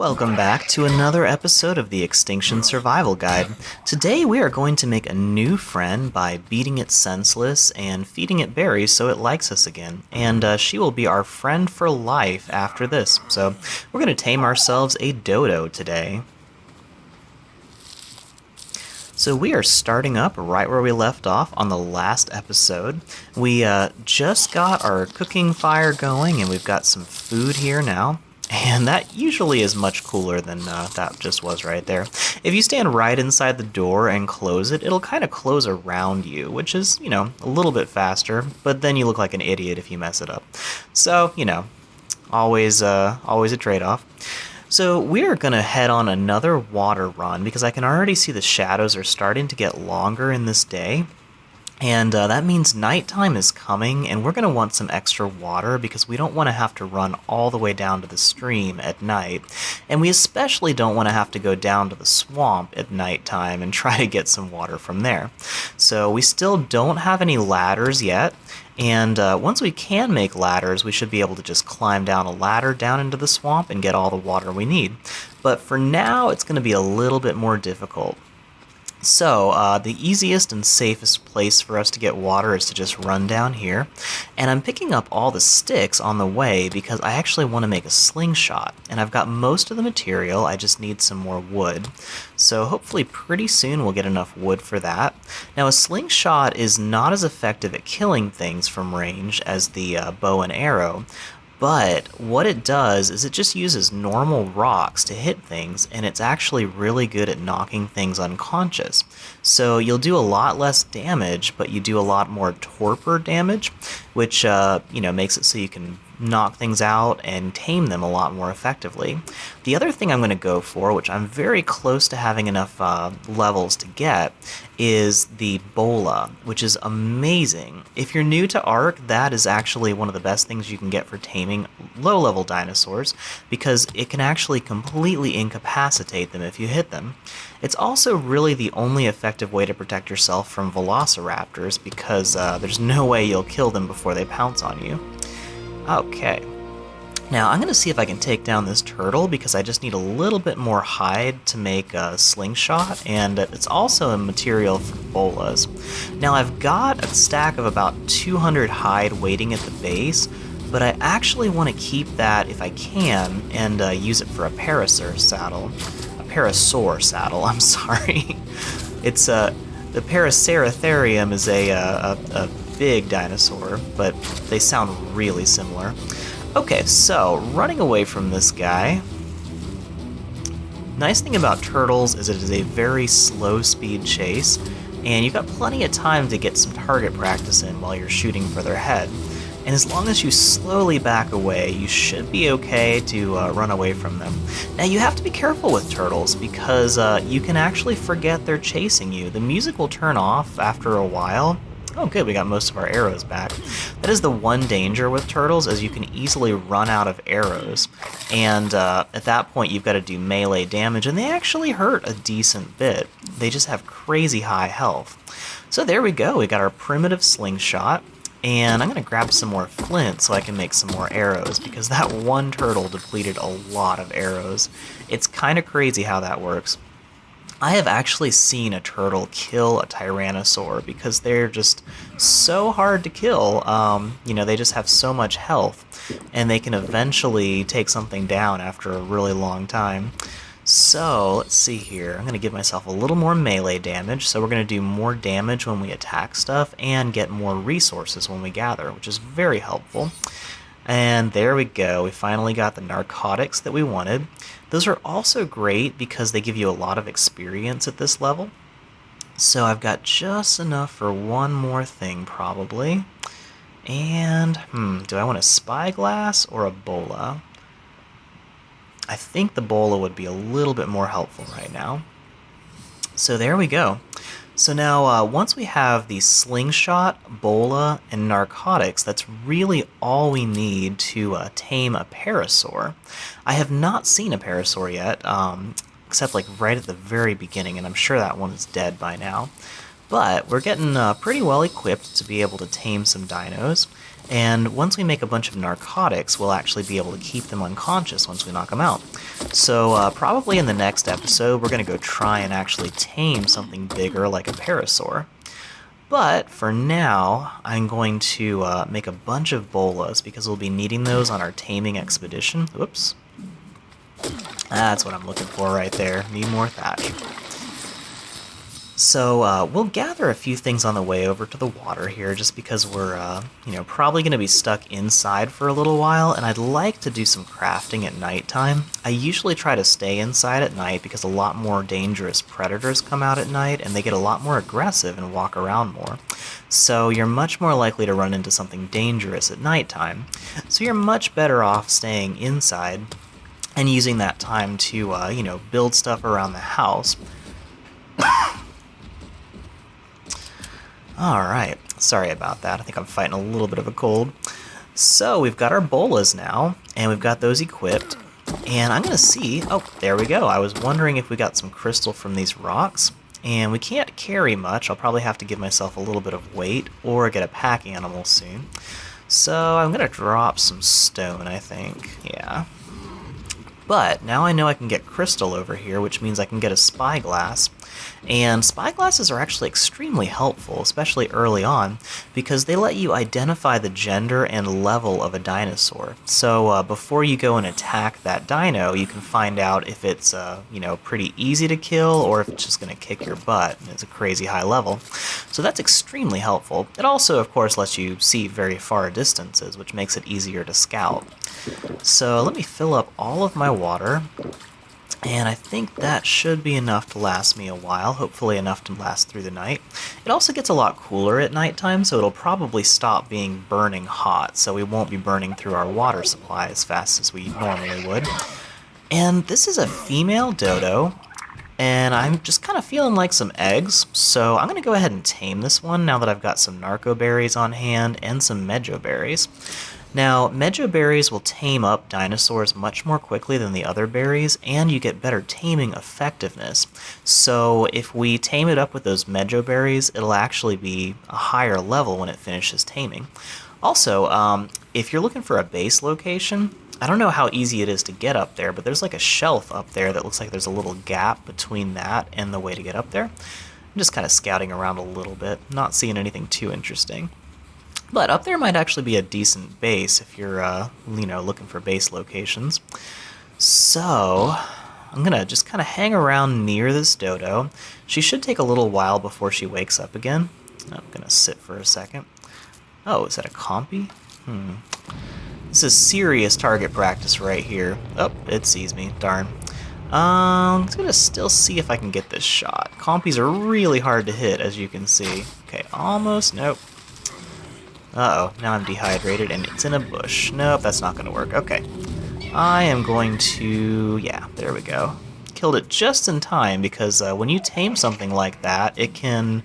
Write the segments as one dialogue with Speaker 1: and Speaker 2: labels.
Speaker 1: Welcome back to another episode of the Extinction Survival Guide. Today we are going to make a new friend by beating it senseless and feeding it berries so it likes us again. And she will be our friend for life after this. So we're going to tame ourselves a Dodo today. So we are starting up right where we left off on the last episode. We just got our cooking fire going and we've got some food here now. And that usually is much cooler than that just was right there. If you stand right inside the door and close it, it'll kind of close around you, which is, a little bit faster, but then you look like an idiot if you mess it up. So, always a trade-off. So we're going to head on another water run because I can already see the shadows are starting to get longer in this day. And that means nighttime is coming, and we're going to want some extra water because we don't want to have to run all the way down to the stream at night. And we especially don't want to have to go down to the swamp at nighttime and try to get some water from there. So we still don't have any ladders yet. And once we can make ladders, we should be able to just climb down a ladder down into the swamp and get all the water we need. But for now, it's going to be a little bit more difficult. So, the easiest and safest place for us to get water is to just run down here. And I'm picking up all the sticks on the way because I actually want to make a slingshot. And I've got most of the material, I just need some more wood. So hopefully pretty soon we'll get enough wood for that. Now a slingshot is not as effective at killing things from range as the bow and arrow. But what it does is it just uses normal rocks to hit things, and it's actually really good at knocking things unconscious. So you'll do a lot less damage, but you do a lot more torpor damage, which makes it so you can knock things out and tame them a lot more effectively. The other thing I'm going to go for, which I'm very close to having enough levels to get, is the bola, which is amazing. If you're new to Ark, that is actually one of the best things you can get for taming low-level dinosaurs, because it can actually completely incapacitate them if you hit them. It's also really the only effective way to protect yourself from velociraptors, because there's no way you'll kill them before they pounce on you. Okay, now I'm going to see if I can take down this turtle because I just need a little bit more hide to make a slingshot, and it's also a material for bolas. Now I've got a stack of about 200 hide waiting at the base, but I actually want to keep that if I can and use it for a parasaur saddle, I'm sorry. It's the Paraceratherium is a big dinosaur, but they sound really similar. Okay, so running away from this guy. Nice thing about turtles is it is a very slow speed chase, and you've got plenty of time to get some target practice in while you're shooting for their head. And as long as you slowly back away, you should be okay to run away from them. Now you have to be careful with turtles because you can actually forget they're chasing you. The music will turn off after a while. Oh good, we got most of our arrows back. That is the one danger with turtles, is you can easily run out of arrows. And at that point you've got to do melee damage, and they actually hurt a decent bit. They just have crazy high health. So there we go, we got our primitive slingshot. And I'm going to grab some more flint so I can make some more arrows, because that one turtle depleted a lot of arrows. It's kind of crazy how that works. I have actually seen a turtle kill a tyrannosaur because they're just so hard to kill. They just have so much health, and they can eventually take something down after a really long time. So, let's see here. I'm going to give myself a little more melee damage, so we're going to do more damage when we attack stuff and get more resources when we gather, which is very helpful. And there we go. We finally got the narcotics that we wanted. Those are also great because they give you a lot of experience at this level. So I've got just enough for one more thing, probably. And, do I want a spyglass or a bola? I think the bola would be a little bit more helpful right now. So there we go. So now once we have the slingshot, bola, and narcotics, that's really all we need to tame a parasaur. I have not seen a parasaur yet, except like right at the very beginning, and I'm sure that one is dead by now. But we're getting pretty well equipped to be able to tame some dinos. And once we make a bunch of narcotics, we'll actually be able to keep them unconscious once we knock them out. So probably in the next episode, we're going to go try and actually tame something bigger like a parasaur. But for now, I'm going to make a bunch of bolas because we'll be needing those on our taming expedition. Whoops. That's what I'm looking for right there. Need more thatch. So we'll gather a few things on the way over to the water here just because we're, probably going to be stuck inside for a little while, and I'd like to do some crafting at nighttime. I usually try to stay inside at night because a lot more dangerous predators come out at night, and they get a lot more aggressive and walk around more. So you're much more likely to run into something dangerous at nighttime. So you're much better off staying inside and using that time to, build stuff around the house. Alright, sorry about that. I think I'm fighting a little bit of a cold. So we've got our bolas now, and we've got those equipped. And I'm going to see, oh, there we go. I was wondering if we got some crystal from these rocks. And we can't carry much. I'll probably have to give myself a little bit of weight or get a pack animal soon. So I'm going to drop some stone, I think. Yeah. But now I know I can get crystal over here, which means I can get a spyglass. And spyglasses are actually extremely helpful, especially early on, because they let you identify the gender and level of a dinosaur. So before you go and attack that dino, you can find out if it's pretty easy to kill or if it's just going to kick your butt and it's a crazy high level. So that's extremely helpful. It also, of course, lets you see very far distances, which makes it easier to scout. So let me fill up all of my water. And I think that should be enough to last me a while, hopefully enough to last through the night. It also gets a lot cooler at nighttime, so it'll probably stop being burning hot, so we won't be burning through our water supply as fast as we normally would. And this is a female dodo, and I'm just kind of feeling like some eggs, so I'm going to go ahead and tame this one now that I've got some narco berries on hand and some mejo berries. Now, mejo berries will tame up dinosaurs much more quickly than the other berries, and you get better taming effectiveness. So if we tame it up with those mejo berries, it'll actually be a higher level when it finishes taming. Also, if you're looking for a base location, I don't know how easy it is to get up there, but there's like a shelf up there that looks like there's a little gap between that and the way to get up there. I'm just kind of scouting around a little bit, not seeing anything too interesting. But up there might actually be a decent base if you're, looking for base locations. So I'm going to just kind of hang around near this dodo. She should take a little while before she wakes up again. I'm going to sit for a second. Oh, is that a compy? This is serious target practice right here. Oh, it sees me. Darn. I'm going to still see if I can get this shot. Compies are really hard to hit, as you can see. Okay, almost. Nope. Uh-oh, now I'm dehydrated and it's in a bush. Nope, that's not going to work. Okay. I am going to... yeah, there we go. Killed it just in time because when you tame something like that, it can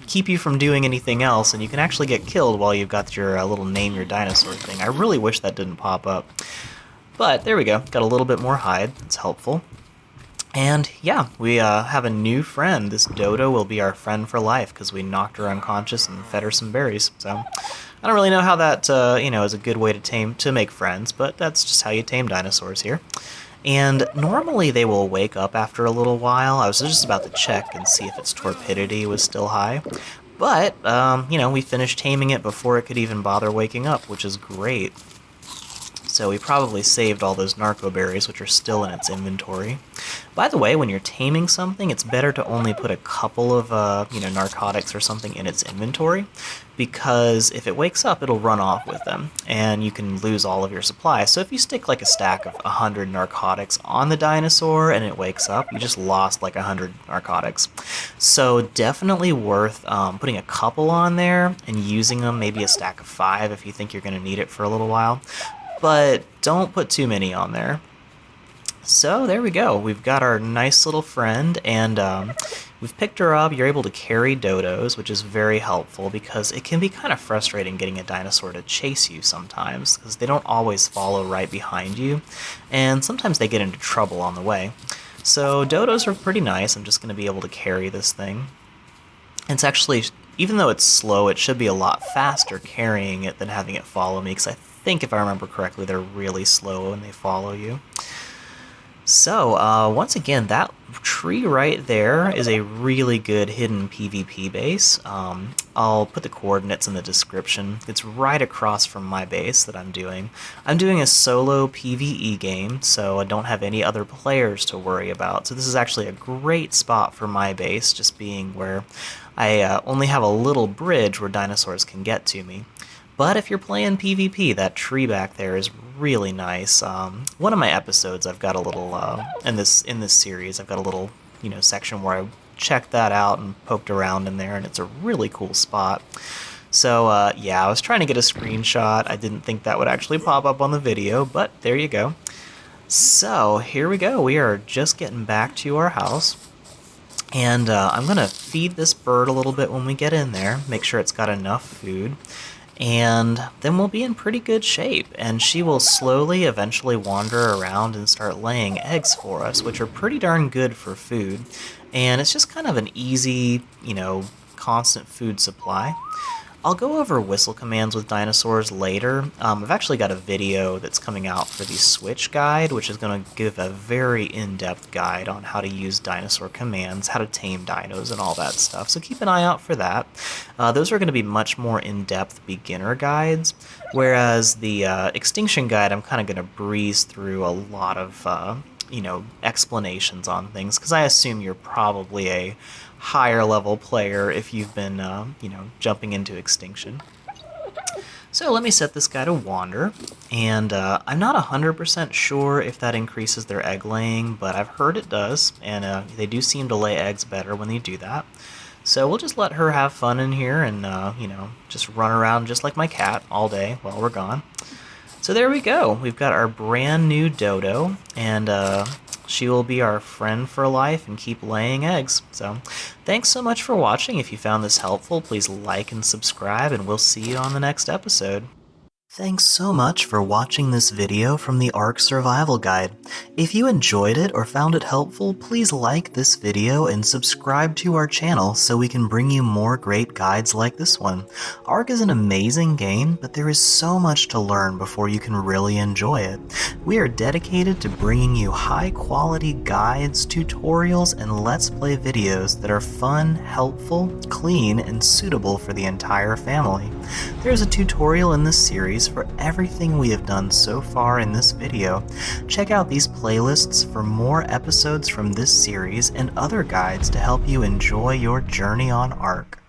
Speaker 1: keep you from doing anything else and you can actually get killed while you've got your little name your dinosaur thing. I really wish that didn't pop up. But there we go. Got a little bit more hide. It's helpful. And yeah, we have a new friend. This dodo will be our friend for life because we knocked her unconscious and fed her some berries. So I don't really know how that is a good way to make friends, but that's just how you tame dinosaurs here. And normally they will wake up after a little while. I was just about to check and see if its torpidity was still high. But, we finished taming it before it could even bother waking up, which is great. So we probably saved all those narco berries, which are still in its inventory. By the way, when you're taming something, it's better to only put a couple of, narcotics or something in its inventory, because if it wakes up, it'll run off with them, and you can lose all of your supply. So if you stick like a stack of 100 narcotics on the dinosaur and it wakes up, you just lost like 100 narcotics. So definitely worth putting a couple on there and using them, maybe a stack of 5 if you think you're going to need it for a little while. But don't put too many on there. So there we go. We've got our nice little friend, and we've picked her up. You're able to carry dodos, which is very helpful because it can be kind of frustrating getting a dinosaur to chase you sometimes because they don't always follow right behind you, and sometimes they get into trouble on the way. So dodos are pretty nice. I'm just going to be able to carry this thing. It's actually, even though it's slow, it should be a lot faster carrying it than having it follow me, because I think, if I remember correctly, they're really slow when they follow you. So, once again, that tree right there is a really good hidden PvP base. I'll put the coordinates in the description. It's right across from my base that I'm doing. I'm doing a solo PvE game, so I don't have any other players to worry about. So this is actually a great spot for my base, just being where I only have a little bridge where dinosaurs can get to me. But if you're playing PvP, that tree back there is really nice. One of my episodes, I've got a little in this series, I've got a little section where I checked that out and poked around in there, and it's a really cool spot. So yeah, I was trying to get a screenshot. I didn't think that would actually pop up on the video, but there you go. So here we go. We are just getting back to our house. And I'm going to feed this bird a little bit when we get in there, make sure it's got enough food. And then we'll be in pretty good shape, and she will slowly eventually wander around and start laying eggs for us, which are pretty darn good for food. And it's just kind of an easy, constant food supply. I'll go over whistle commands with dinosaurs later. I've actually got a video that's coming out for the Switch guide, which is going to give a very in-depth guide on how to use dinosaur commands, how to tame dinos, and all that stuff. So keep an eye out for that. Those are going to be much more in-depth beginner guides, whereas the Extinction guide, I'm kind of going to breeze through a lot of explanations on things, because I assume you're probably a higher level player if you've been, jumping into Extinction. So let me set this guy to wander, and I'm not 100% sure if that increases their egg laying, but I've heard it does, and they do seem to lay eggs better when they do that. So we'll just let her have fun in here and, just run around just like my cat all day while we're gone. So there we go. We've got our brand new Dodo, and she will be our friend for life and keep laying eggs. So thanks so much for watching. If you found this helpful, please like and subscribe, and we'll see you on the next episode. Thanks so much for watching this video from the Ark Survival Guide. If you enjoyed it or found it helpful, please like this video and subscribe to our channel so we can bring you more great guides like this one. Ark is an amazing game, but there is so much to learn before you can really enjoy it. We are dedicated to bringing you high-quality guides, tutorials, and Let's Play videos that are fun, helpful, clean, and suitable for the entire family. There's a tutorial in this series for everything we have done so far in this video. Check out these playlists for more episodes from this series and other guides to help you enjoy your journey on Ark.